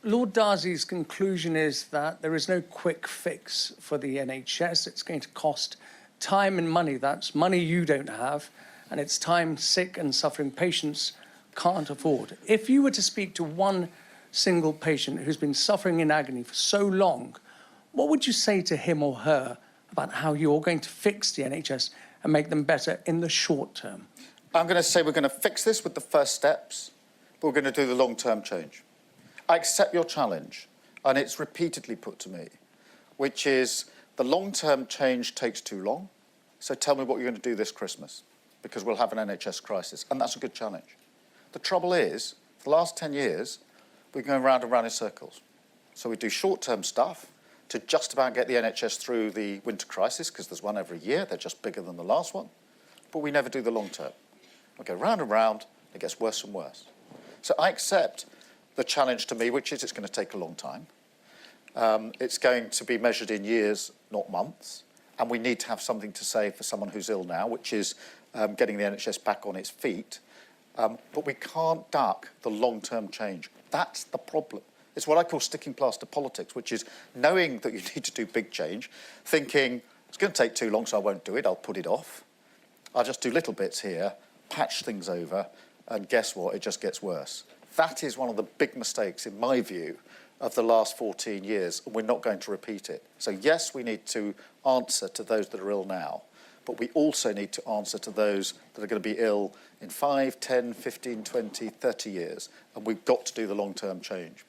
Lord Darcy's conclusion is that there is no quick fix for the NHS. It's going to cost time and money. That's money you don't have, and it's time sick and suffering patients can't afford. If you were to speak to one single patient who's been suffering in agony for so long, what would you say to him or her about how you're going to fix the NHS and make them better in the short term? I'm going to say we're going to fix this with the first steps, but we're going to do the long-term change. I accept your challenge, and it's repeatedly put to me, which is the long-term change takes too long, so tell me what you're going to do this Christmas, because we'll have an NHS crisis, and that's a good challenge. The trouble is, for the last 10 years, we're going round and round in circles. So we do short-term stuff to just about get the NHS through the winter crisis, because there's one every year, they're just bigger than the last one, but we never do the long-term. We go round and round, it gets worse and worse. So I accept the challenge to me, which is it's going to take a long time. It's going to be measured in years, not months. And we need to have something to say for someone who's ill now, which is getting the NHS back on its feet. But we can't duck the long-term change. That's the problem. It's what I call sticking plaster politics, which is knowing that you need to do big change, thinking it's going to take too long, so I won't do it, I'll put it off. I'll just do little bits here, patch things over, and guess what? It just gets worse. That is one of the big mistakes, in my view, of the last 14 years, and we're not going to repeat it. So yes, we need to answer to those that are ill now, but we also need to answer to those that are going to be ill in 5, 10, 15, 20, 30 years, and we've got to do the long-term change.